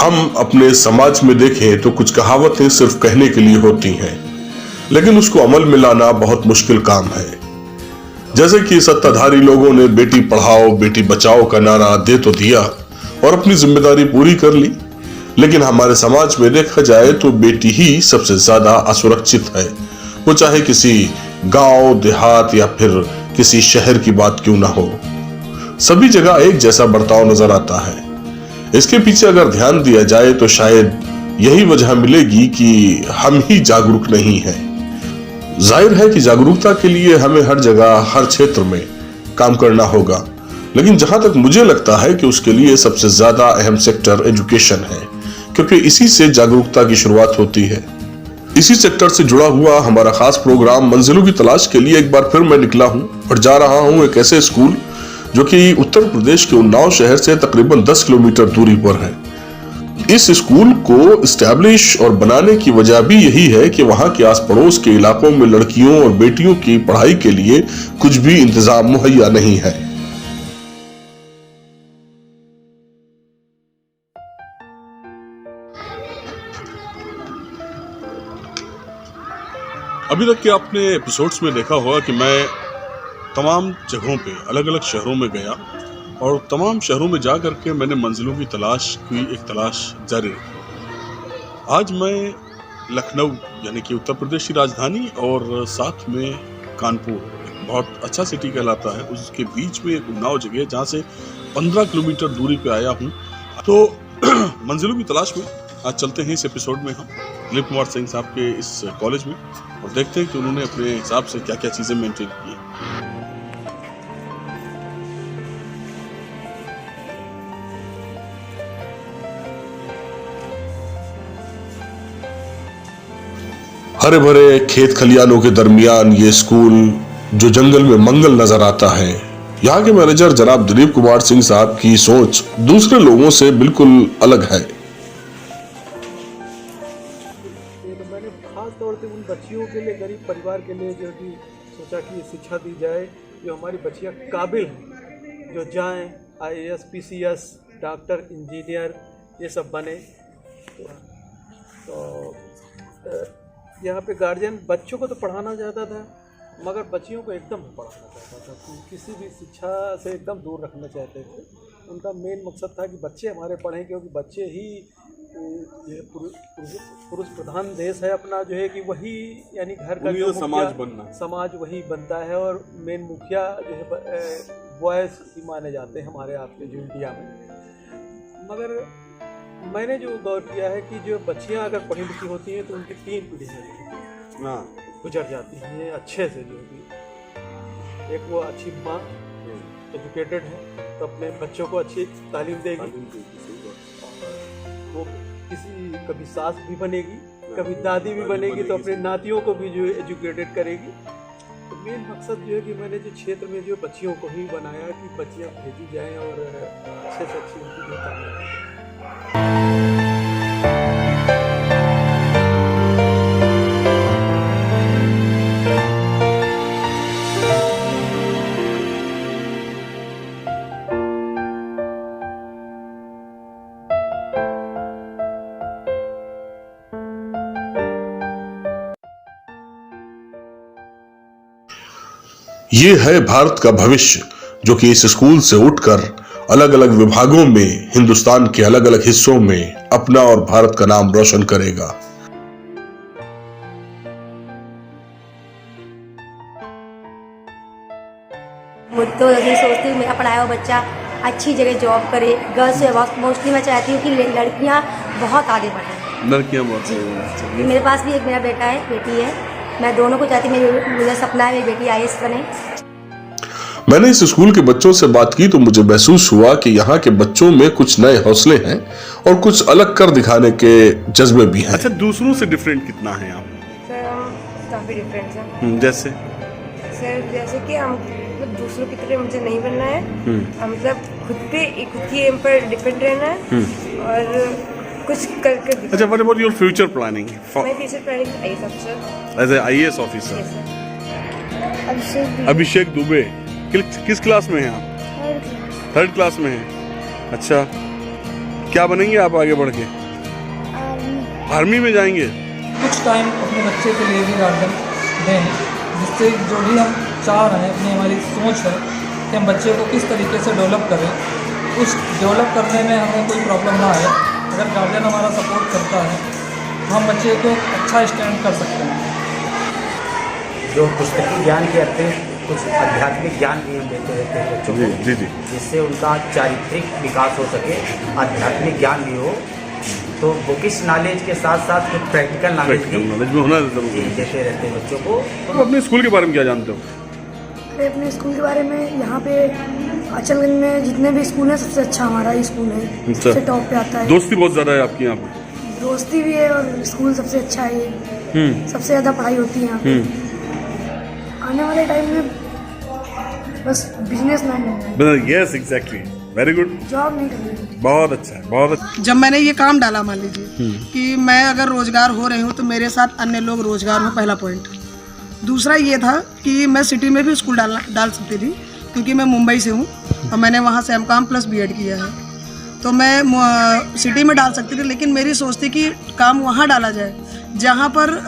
हम अपने समाज में देखें तो कुछ कहावतें सिर्फ कहने के लिए होती हैं, लेकिन उसको अमल में लाना बहुत मुश्किल काम है। जैसे कि सत्ताधारी लोगों ने बेटी पढ़ाओ बेटी बचाओ का नारा दे तो दिया और अपनी जिम्मेदारी पूरी कर ली, लेकिन हमारे समाज में देखा जाए तो बेटी ही सबसे ज्यादा असुरक्षित है। वो चाहे किसी गांव देहात या फिर किसी शहर की बात क्यों ना हो, सभी जगह एक जैसा बर्ताव नजर आता है। इसके पीछे अगर ध्यान दिया जाए तो शायद यही वजह मिलेगी कि हम ही जागरूक नहीं हैं। जाहिर है कि जागरूकता के लिए हमें हर जगह हर क्षेत्र में काम करना होगा, लेकिन जहां तक मुझे लगता है कि उसके लिए सबसे ज्यादा अहम सेक्टर एजुकेशन है, क्योंकि इसी से जागरूकता की शुरुआत होती है। इसी सेक्टर से जुड़ा हुआ हमारा खास प्रोग्राम मंजिलों की तलाश के लिए एक बार फिर मैं निकला हूं और जा रहा हूं एक ऐसे स्कूल जो कि उत्तर प्रदेश के उन्नाव शहर से तकरीबन 10 किलोमीटर दूरी पर है। इस स्कूल को इस्टेब्लिश और बनाने की वजह भी यही है कि वहां के आस पड़ोस के इलाकों में लड़कियों और बेटियों की पढ़ाई के लिए कुछ भी इंतजाम मुहैया नहीं है। अभी तक के आपने एपिसोड्स में देखा होगा कि मैं तमाम जगहों पे अलग अलग शहरों में गया और तमाम शहरों में जा करके मैंने मंजिलों की तलाश की एक तलाश जारी रखी। आज मैं लखनऊ यानी कि उत्तर प्रदेश की राजधानी और साथ में कानपुर, एक बहुत अच्छा सिटी कहलाता है, उसके बीच में एक उन्नाव जगह है जहाँ से 15 किलोमीटर दूरी पे आया हूँ। तो मंजिलों की तलाश में आज चलते हैं इस एपिसोड में हम दिलीप कुमार सिंह साहब के इस कॉलेज में और देखते हैं कि उन्होंने अपने हिसाब से क्या क्या चीजें मेंटेन की हैं। हरे भरे खेत खलियानों के दरमियान ये स्कूल जो जंगल में मंगल नजर आता है। यहाँ के मैनेजर जनाब दिलीप कुमार सिंह साहब की सोच दूसरे लोगों से बिल्कुल अलग है। तो मैंने खास तौर से उन बच्चियों के लिए, गरीब परिवार के लिए जो कि सोचा कि शिक्षा दी जाए, जो हमारी बच्चियाँ काबिल हैं, जो जाएं IAS PCS डॉक्टर इंजीनियर ये सब बने। तो यहाँ पे गार्जियन बच्चों को तो पढ़ाना चाहता था, मगर बच्चियों को एकदम पढ़ाना चाहता था, किसी भी शिक्षा से एकदम दूर रखना चाहते थे। उनका मेन मकसद था कि बच्चे हमारे पढ़ें, क्योंकि बच्चे ही ये पुरुष प्रधान देश है अपना, जो है कि वही यानी घर का जो समाज वही बनता है और मेन मुखिया जो है बॉयज़ ही माने जाते हैं हमारे आपके जो इंडिया में। मगर मैंने जो गौर किया है कि जो बच्चियां अगर पढ़ी लिखी होती हैं तो उनकी 3 पीढ़ियाँ गुजर जाती हैं अच्छे से। जो कि एक वो अच्छी माँ एजुकेटेड है तो अपने बच्चों को अच्छी तालीम देगी, वो कभी सास भी बनेगी, कभी दादी भी बनेगी, तो अपने नातियों को भी जो एजुकेटेड करेगी। तो मेन मकसद जो है कि मैंने जो क्षेत्र में जो बच्चियों को ही बनाया कि बच्चियाँ भेजी जाएँ और अच्छे से अच्छी उनकी जो तालीम। ये है भारत का भविष्य जो कि इस स्कूल से उठकर अलग अलग विभागों में हिंदुस्तान के अलग अलग हिस्सों में अपना और भारत का नाम रोशन करेगा। मुझे तो यही सोचती हूँ मेरा पढ़ाया हुआ बच्चा अच्छी जगह जॉब करे। गर्ल्स मोस्टली मैं चाहती हूँ कि लड़कियाँ बहुत आगे बढ़ें। लड़कियाँ बहुत मेरे पास भी एक मेरा बेटा है, बेटी है, मैं दोनों को चाहती हूँ। मेरा सपना है मेरी बेटी IAS बने। मैंने इस स्कूल के बच्चों से बात की तो मुझे महसूस हुआ कि यहाँ के बच्चों में कुछ नए हौसले हैं और कुछ अलग कर दिखाने के जज्बे भी हैं। अच्छा, दूसरों से डिफरेंट कितना है आप? सर हम काफ़ी डिफरेंट हैं। जैसे जैसे कि हम मतलब दूसरों की तरह मुझे नहीं बनना है। हम मतलब खुद की एम पर डिपेंड रहना है और कुछ करके। अच्छा, what about your future planning? My future planning IAS officer. As a IAS officer. Abhishek Dubey किस क्लास में हैं आप? 3rd क्लास में हैं। अच्छा, क्या बनेंगे आप आगे बढ़ के? आर्मी में जाएंगे? कुछ टाइम अपने बच्चे के लिए भी गार्डन दें, जिससे जो भी हम चाह रहे हैं, अपनी हमारी सोच है कि हम बच्चे को किस तरीके से डेवलप करें, उस डेवलप करने में हमें कोई प्रॉब्लम ना आए। अगर गार्जियन हमारा सपोर्ट करता है तो हम बच्चे को अच्छा स्टैंड कर सकते हैं। जो पुस्तकीय ज्ञान के अतिरिक्त कुछ आध्यात्मिक ज्ञान भी हम देते रहते हैं बच्चों को, जी जी, जिससे उनका चारित्रिक विकास हो सके, आध्यात्मिक ज्ञान भी हो। तो बुकिश नॉलेज के साथ साथ कुछ प्रैक्टिकल नॉलेज भी में होना जरूरी है। देते रहते हैं बच्चों को। तो अपने स्कूल के बारे में क्या जानते हो? अरे अपने स्कूल के बारे में, यहाँ पे अचलगंज में जितने भी स्कूल हैं सबसे अच्छा हमारा ही स्कूल है, सबसे टॉप पे आता है। दोस्ती बहुत ज़्यादा है आपकी यहाँ पे? दोस्ती भी है और स्कूल सबसे अच्छा है ये, सबसे ज़्यादा पढ़ाई होती है यहाँ पे। आने वाले टाइम में बस बिजनेसमैन होना है। Yes exactly, very good, job नहीं करनी। बहुत अच्छा है, बहुत अच्छा। जब मैंने ये काम डाला, मान लीजिए कि मैं अगर रोजगार हो रही हूँ तो मेरे साथ अन्य लोग रोजगार हो, पहला पॉइंट। दूसरा ये था कि मैं सिटी में भी स्कूल डाल सकती थी, क्योंकि मैं मुंबई से हूँ और मैंने वहाँ से एमकॉम प्लस बीएड किया है, तो मैं सिटी में डाल सकती थी। लेकिन मेरी सोच थी कि काम वहाँ डाला जाए जहाँ पर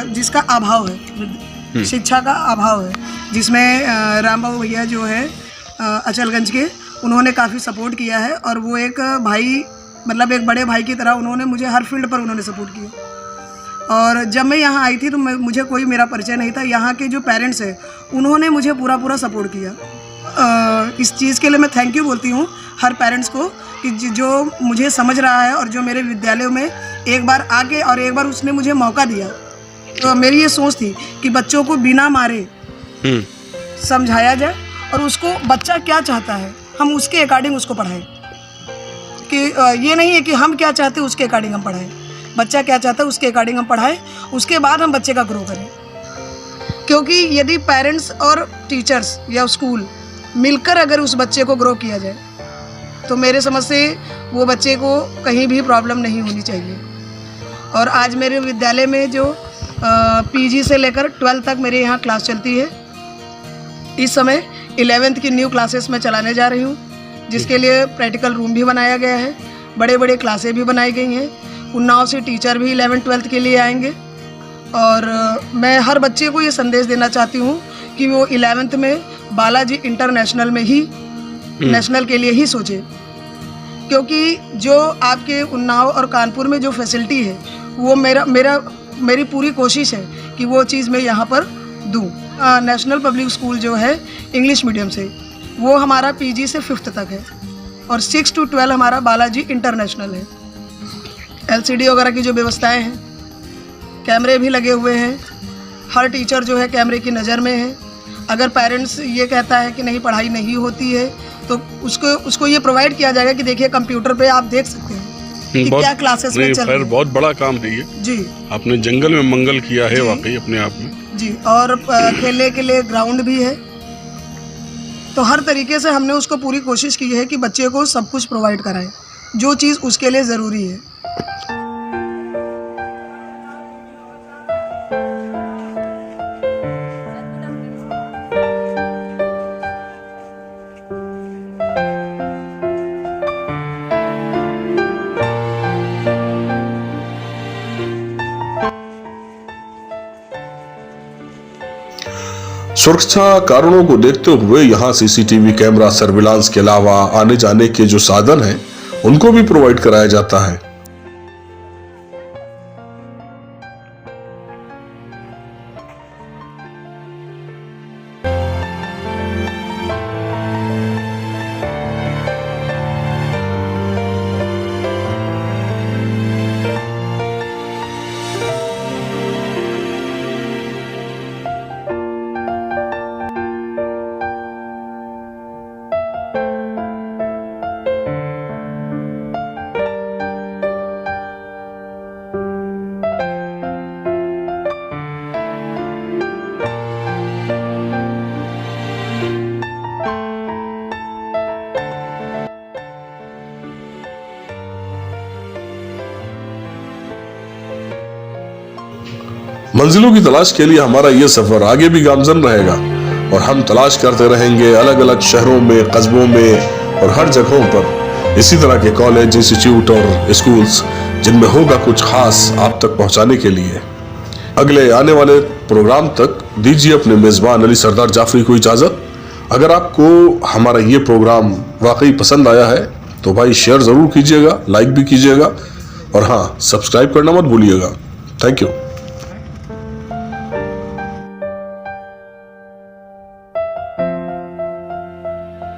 जिसका अभाव है, शिक्षा का अभाव है, जिसमें राम बाबू भैया जो है अचलगंज के, उन्होंने काफ़ी सपोर्ट किया है और वो एक भाई, मतलब एक बड़े भाई की तरह उन्होंने मुझे हर फील्ड पर उन्होंने सपोर्ट किया। और जब मैं यहाँ आई थी तो मुझे कोई मेरा परिचय नहीं था। यहाँ के जो पेरेंट्स हैं उन्होंने मुझे पूरा सपोर्ट किया। इस चीज़ के लिए मैं थैंक यू बोलती हूँ हर पेरेंट्स को कि जो मुझे समझ रहा है और जो मेरे विद्यालय में एक बार आके और एक बार उसने मुझे मौका दिया। तो मेरी ये सोच थी कि बच्चों को बिना मारे समझाया जाए और उसको बच्चा क्या चाहता है हम उसके अकॉर्डिंग उसको पढ़ाएं। कि ये नहीं है कि हम क्या चाहते हैं उसके अकॉर्डिंग हम पढ़ाएं, बच्चा क्या चाहता है उसके अकॉर्डिंग हम पढ़ाएं, उसके बाद हम बच्चे का ग्रो करें। क्योंकि यदि पेरेंट्स और टीचर्स या स्कूल मिलकर अगर उस बच्चे को ग्रो किया जाए तो मेरे समझ से वो बच्चे को कहीं भी प्रॉब्लम नहीं होनी चाहिए। और आज मेरे विद्यालय में जो पीजी से लेकर 12th तक मेरे यहाँ क्लास चलती है। इस समय 11th की न्यू क्लासेस में चलाने जा रही हूँ, जिसके लिए प्रैक्टिकल रूम भी बनाया गया है, बड़े बड़े क्लासें भी बनाई गई हैं। उन्नाव से टीचर भी 11th 12th के लिए आएंगे। और मैं हर बच्चे को ये संदेश देना चाहती हूँ कि वो 11th में बालाजी इंटरनेशनल में ही नेशनल के लिए ही सोचे, क्योंकि जो आपके उन्नाव और कानपुर में जो फैसिलिटी है वो मेरी पूरी कोशिश है कि वो चीज़ मैं यहाँ पर दूँ। नेशनल पब्लिक स्कूल जो है इंग्लिश मीडियम से, वो हमारा पीजी से 5th तक है और 6 to 12 हमारा बालाजी इंटरनेशनल है। एलसीडी वगैरह की जो व्यवस्थाएं हैं, कैमरे भी लगे हुए हैं, हर टीचर जो है कैमरे की नज़र में है। अगर पेरेंट्स ये कहता है कि नहीं पढ़ाई नहीं होती है तो उसको ये प्रोवाइड किया जाएगा कि देखिए कंप्यूटर पे आप देख सकते हैं कि क्या क्लासेस में चल रही है। बहुत बड़ा काम है ये जी। आपने जंगल में मंगल किया है वाकई अपने आप में जी। और खेलने के लिए ग्राउंड भी है। तो हर तरीके से हमने उसको पूरी कोशिश की है कि बच्चे को सब कुछ प्रोवाइड कराएं जो चीज़ उसके लिए ज़रूरी है। सुरक्षा कारणों को देखते हुए यहाँ सीसीटीवी कैमरा सर्विलांस के अलावा आने जाने के जो साधन हैं उनको भी प्रोवाइड कराया जाता है। मंजिलों की तलाश के लिए हमारा ये सफर आगे भी गामजन रहेगा और हम तलाश करते रहेंगे अलग अलग शहरों में, कस्बों में और हर जगहों पर इसी तरह के कॉलेज, इंस्टीट्यूट और स्कूल्स जिनमें होगा कुछ खास आप तक पहुंचाने के लिए। अगले आने वाले प्रोग्राम तक दीजिए अपने मेज़बान अली सरदार जाफरी को इजाज़त। अगर आपको हमारा ये प्रोग्राम वाकई पसंद आया है तो भाई शेयर ज़रूर कीजिएगा, लाइक भी कीजिएगा और हाँ, सब्सक्राइब करना मत भूलिएगा। Thank you.